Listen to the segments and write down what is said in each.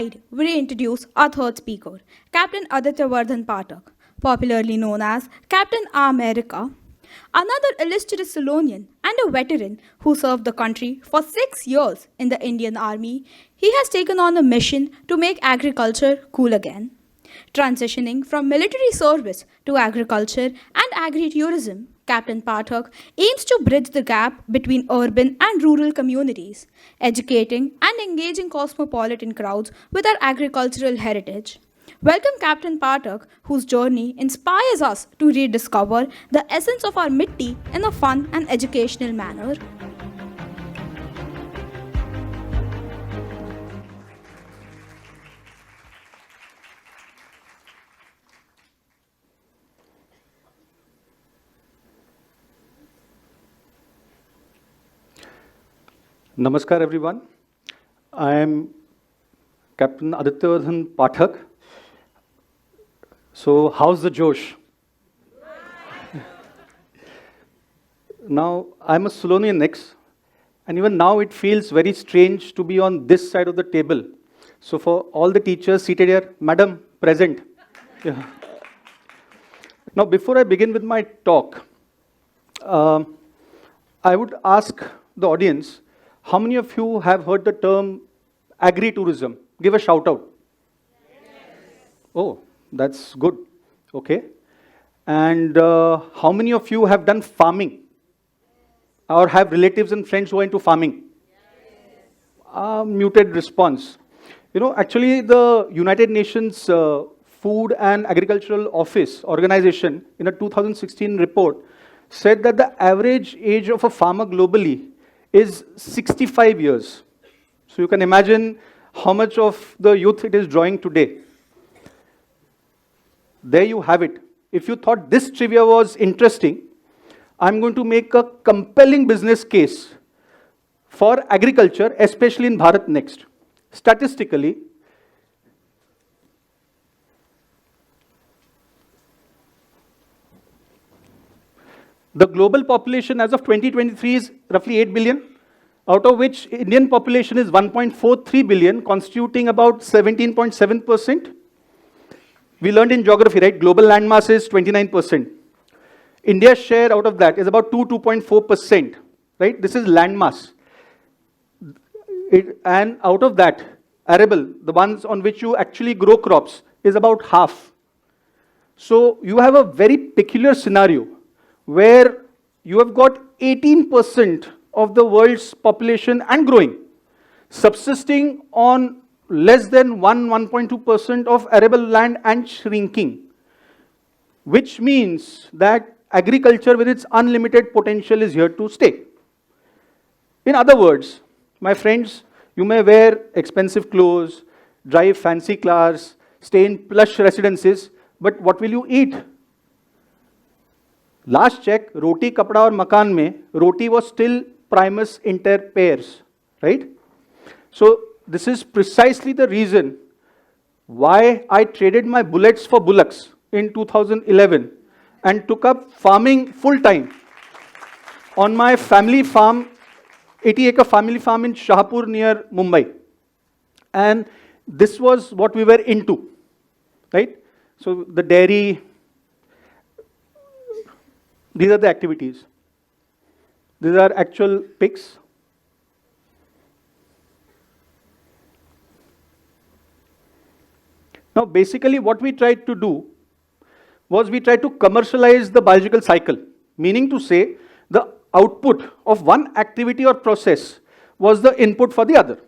We introduce our third speaker, Captain Adityavardhan Pathak, popularly known as Captain America, another illustrious Sulonian and a veteran who served the country for 6 years in the Indian Army. He has taken on a mission to make agriculture cool again. Transitioning from military service to agriculture and agritourism, Captain Pathak aims to bridge the gap between urban and rural communities, educating and engaging cosmopolitan crowds with our agricultural heritage. Welcome Captain Pathak, whose journey inspires us to rediscover the essence of our mitti in a fun and educational manner. Namaskar everyone. I am Captain Adityavardhan Pathak. So how's the Josh? Now I'm a Sulonian next, and even now it feels very strange to be on this side of the table. So for all the teachers seated here, Madam, present. Yeah. Now before I begin with my talk, I would ask the audience, how many of you have heard the term agritourism? Give a shout out. Yes. Oh, that's good. Okay. And how many of you have done farming? Or have relatives and friends who are into farming? Yes. Muted response. You know, actually the United Nations Food and Agricultural Office organization in a 2016 report said that the average age of a farmer globally is 65 years. So you can imagine how much of the youth it is drawing today. There you have it. If you thought this trivia was interesting, I'm going to make a compelling business case for agriculture, especially in Bharat next. Statistically, the global population as of 2023 is roughly 8 billion, out of which Indian population is 1.43 billion, constituting about 17.7%. We learned in geography, right? Global landmass is 29%. India's share out of that is about 2.4%, right? This is landmass. And out of that, arable, the ones on which you actually grow crops, is about half. So you have a very peculiar scenario where you have got 18% of the world's population and growing, subsisting on less than 1.2% of arable land and shrinking, which means that agriculture with its unlimited potential is here to stay. In other words, my friends, you may wear expensive clothes, drive fancy cars, stay in plush residences, but what will you eat? Last check, roti, kapda or makan mein, roti was still primus inter pares, right? So this is precisely the reason why I traded my bullets for bullocks in 2011 and took up farming full time on my family farm, 80-acre family farm in Shahpur near Mumbai. And this was what we were into, right? So the dairy, these are the activities. These are actual pigs. Now, basically what we tried to do was we tried to commercialize the biological cycle, meaning to say the output of one activity or process was the input for the other.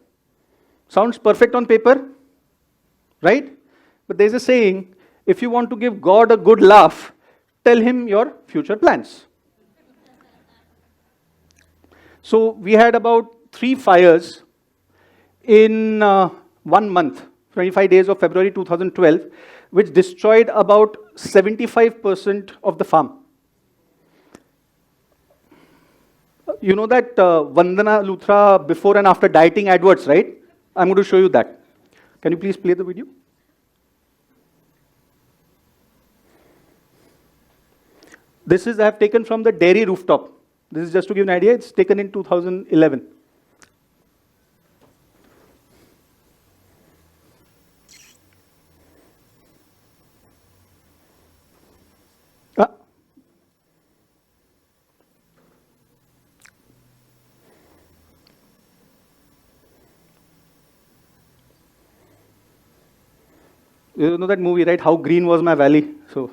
Sounds perfect on paper, right? But there's a saying, if you want to give God a good laugh, tell him your future plans. So we had about 3 fires in 1 month, 25 days of February 2012, which destroyed about 75% of the farm. You know that Vandana Luthra before and after dieting adverts, right? I'm going to show you that. Can you please play the video? This is I have taken from the dairy rooftop. This is just to give an idea. It's taken in 2011. You know that movie, right? How Green Was My Valley. So,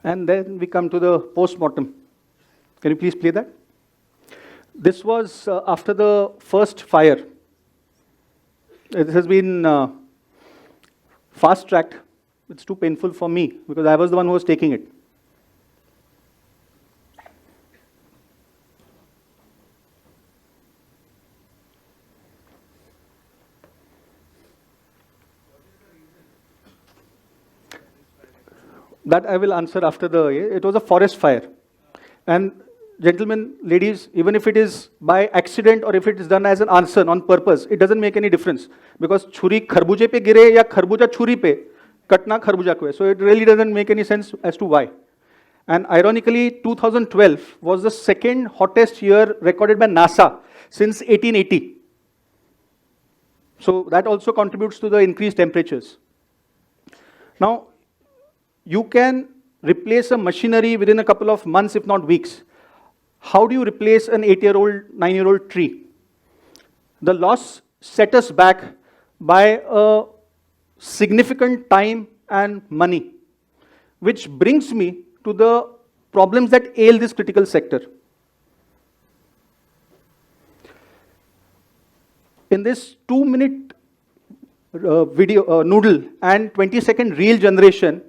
and then we come to the post-mortem. Can you please play that? This was after the first fire. It has been fast-tracked. It's too painful for me because I was the one who was taking it. That I will answer after the, it was a forest fire. And gentlemen, ladies, even if it is by accident or if it is done as an arson on purpose, it doesn't make any difference. Because churi kharbuje pe gire ya kharbuja churi pe, katna kharbuja ko hai. So it really doesn't make any sense as to why. And ironically, 2012 was the second hottest year recorded by NASA since 1880. So that also contributes to the increased temperatures. Now, you can replace a machinery within a couple of months, if not weeks. How do you replace an 8-year-old, 9-year-old tree? The loss set us back by a significant time and money, which brings me to the problems that ail this critical sector. In this 2-minute video noodle and 20-second reel generation,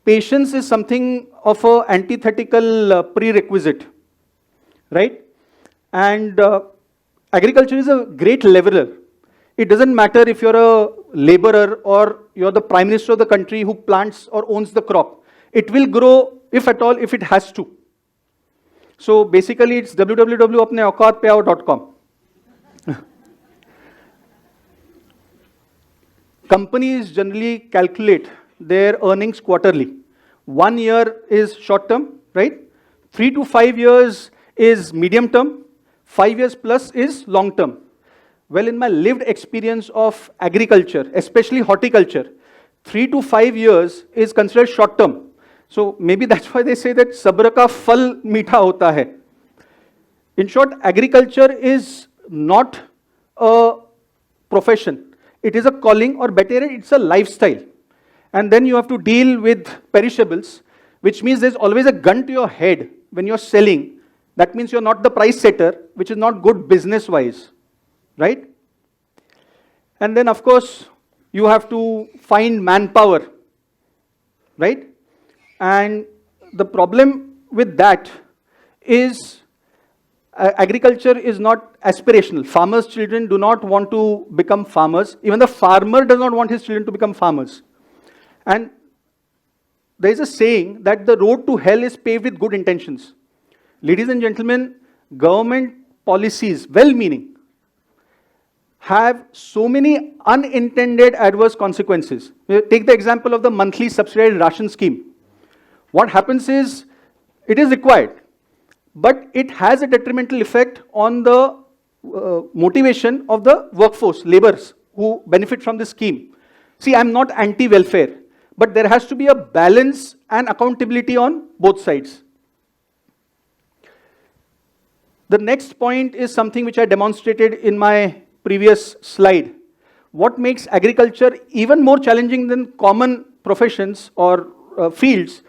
patience is something of an antithetical prerequisite, right? And agriculture is a great leveler. It doesn't matter if you're a laborer or you're the prime minister of the country who plants or owns the crop. It will grow, if at all, if it has to. So basically, it's www.apneaukaatpeao.com. Companies generally calculate their earnings quarterly. 1 year is short term, right? 3 to 5 years is medium term. 5 years plus is long term. Well, in my lived experience of agriculture, especially horticulture, 3 to 5 years is considered short term. So maybe that's why they say that sabr ka phal meetha hota hai. In short, agriculture is not a profession. It is a calling, or better, it's a lifestyle. And then you have to deal with perishables, which means there's always a gun to your head when you're selling. That means you're not the price setter, which is not good business-wise, right? And then, of course, you have to find manpower, right? And the problem with that is agriculture is not aspirational. Farmers' children do not want to become farmers. Even the farmer does not want his children to become farmers. And there is a saying that the road to hell is paved with good intentions. Ladies and gentlemen, government policies, well-meaning, have so many unintended adverse consequences. Take the example of the monthly subsidized ration scheme. What happens is, it is required, but it has a detrimental effect on the motivation of the workforce, laborers who benefit from this scheme. See, I'm not anti-welfare, but there has to be a balance and accountability on both sides. The next point is something which I demonstrated in my previous slide. What makes agriculture even more challenging than common professions or fields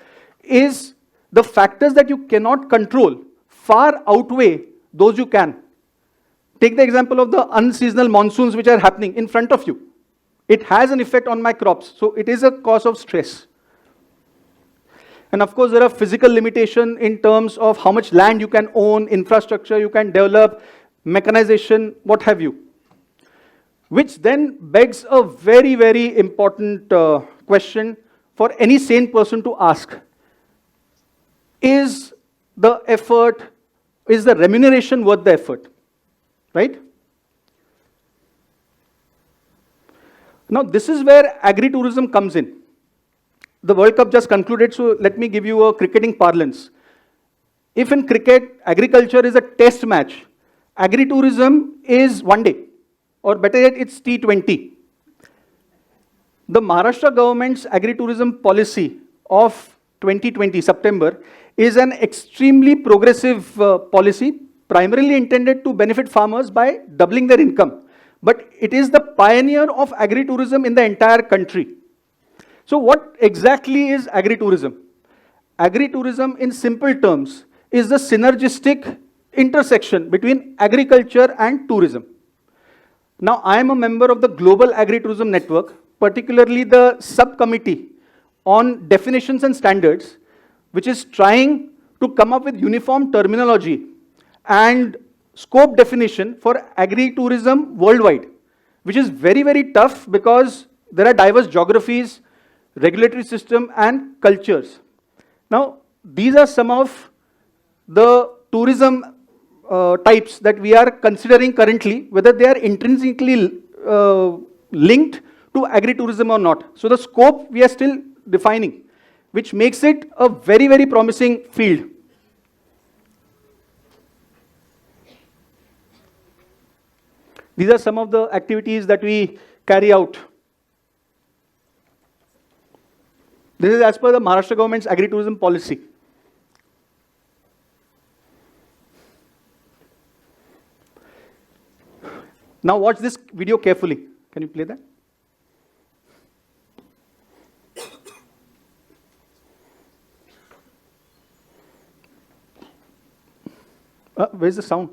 is the factors that you cannot control far outweigh those you can. Take the example of the unseasonal monsoons which are happening in front of you. It has an effect on my crops, so it is a cause of stress. And of course, there are physical limitations in terms of how much land you can own, infrastructure you can develop, mechanization, what have you. Which then begs a very, very important question for any sane person to ask. Is the effort, is the remuneration worth the effort? Right? Now, this is where agritourism comes in. The World Cup just concluded, so let me give you a cricketing parlance. If in cricket, agriculture is a test match, Agritourism is one day, or better yet, it's T20. The Maharashtra government's agritourism policy of 2020, September, is an extremely progressive policy, primarily intended to benefit farmers by doubling their income. But it is the pioneer of agritourism in the entire country. So what exactly is agritourism? Agritourism, in simple terms, is the synergistic intersection between agriculture and tourism. Now, I am a member of the Global Agritourism Network, particularly the subcommittee on definitions and standards, which is trying to come up with uniform terminology and scope definition for agritourism worldwide, which is very, very tough because there are diverse geographies, regulatory system, and cultures. Now, these are some of the tourism types that we are considering currently, whether they are intrinsically linked to agritourism or not. So the scope we are still defining, which makes it a very, very promising field. These are some of the activities that we carry out. This is as per the Maharashtra government's agritourism policy. Now watch this video carefully. Can you play that? Where's the sound?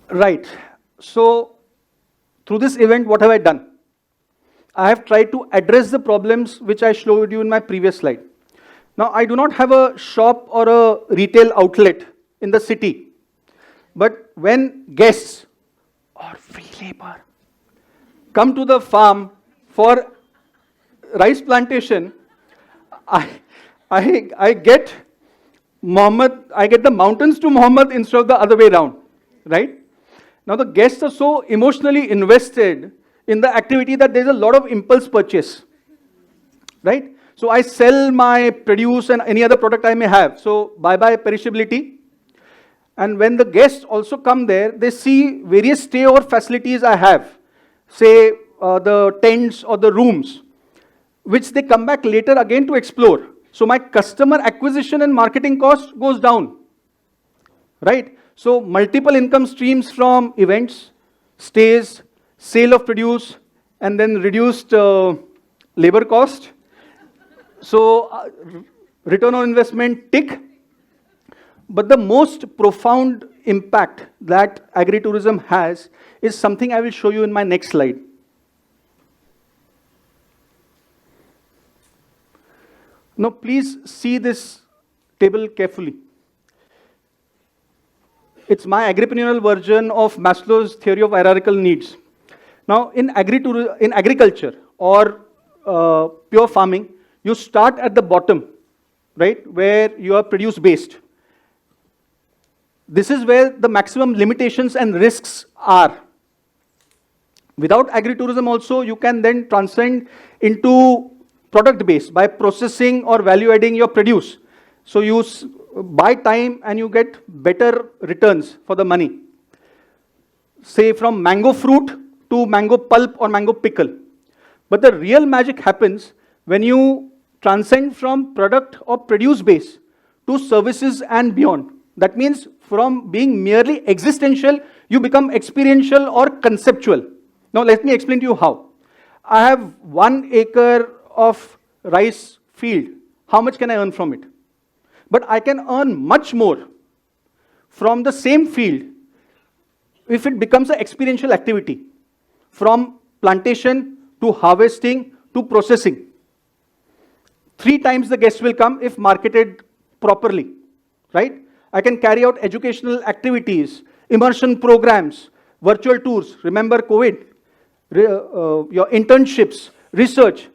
Right. So, through this event, what have I done? I have tried to address the problems which I showed you in my previous slide. Now, I do not have a shop or a retail outlet in the city. But when guests or free labor come to the farm for rice plantation, I get the mountains to Muhammad instead of the other way around, right? Now the guests are so emotionally invested in the activity that there's a lot of impulse purchase, right? So I sell my produce and any other product I may have. So bye-bye perishability. And when the guests also come there, they see various stay-over facilities I have, say the tents or the rooms, which they come back later again to explore. So my customer acquisition and marketing cost goes down, right? So multiple income streams from events, stays, sale of produce, and then reduced labor cost. So return on investment tick. But the most profound impact that agritourism has is something I will show you in my next slide. Now please see this table carefully. It's my agripreneurial version of Maslow's theory of hierarchical needs. Now, in agriculture or pure farming, you start at the bottom, right, where you are produce-based. This is where the maximum limitations and risks are. Without agritourism also, you can then transcend into product-based by processing or value-adding your produce. So you buy time and you get better returns for the money. Say from mango fruit to mango pulp or mango pickle. But the real magic happens when you transcend from product or produce base to services and beyond. That means from being merely existential, you become experiential or conceptual. Now let me explain to you how. I have 1 acre of rice field. How much can I earn from it? But I can earn much more from the same field if it becomes an experiential activity, from plantation to harvesting to processing. 3 times the guests will come if marketed properly, right? I can carry out educational activities, immersion programs, virtual tours, remember COVID, your internships, research.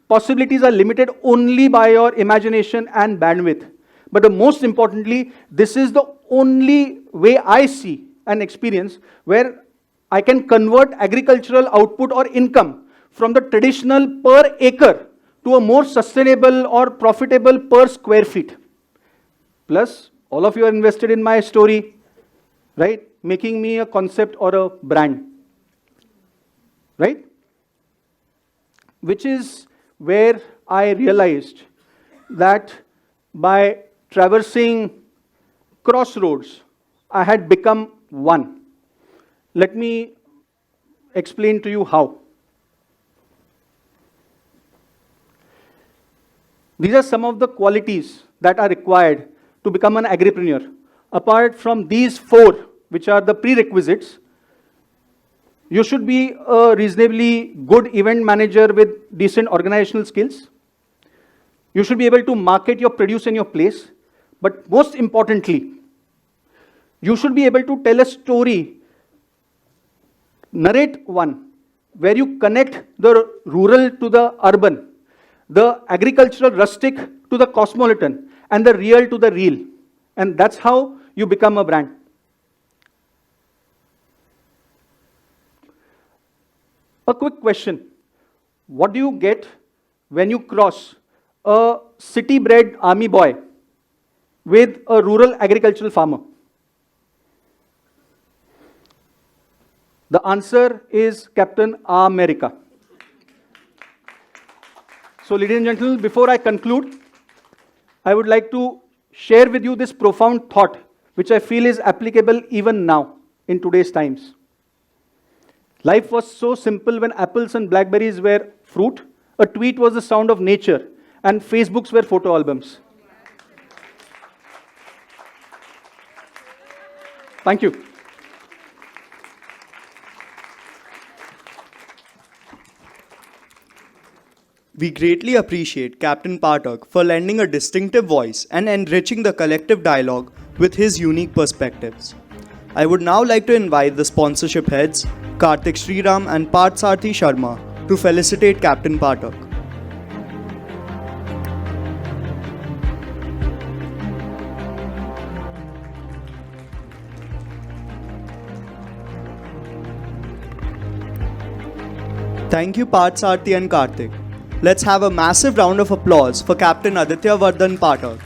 Possibilities are limited only by your imagination and bandwidth. But the most importantly, this is the only way I see an experience where I can convert agricultural output or income from the traditional per acre to a more sustainable or profitable per square feet. Plus, all of you are invested in my story, right? Making me a concept or a brand, right? Which is where I realized that by traversing crossroads, I had become one. Let me explain to you how. These are some of the qualities that are required to become an agripreneur. Apart from these 4, which are the prerequisites, you should be a reasonably good event manager with decent organizational skills. You should be able to market your produce in your place. But most importantly, you should be able to tell a story, narrate one, where you connect the rural to the urban, the agricultural rustic to the cosmopolitan, and the real to the real. And that's how you become a brand. A quick question. What do you get when you cross a city-bred army boy with a rural agricultural farmer? The answer is Captain America. So, ladies and gentlemen, before I conclude, I would like to share with you this profound thought, which I feel is applicable even now in today's times. Life was so simple when apples and blackberries were fruit, a tweet was the sound of nature, and Facebooks were photo albums. Thank you. We greatly appreciate Captain Pathak for lending a distinctive voice and enriching the collective dialogue with his unique perspectives. I would now like to invite the sponsorship heads, Karthik Sriram and Partharthi Sharma, to felicitate Captain Pathak. Thank you, Partharthi and Karthik. Let's have a massive round of applause for Captain Adityavardhan Pathak.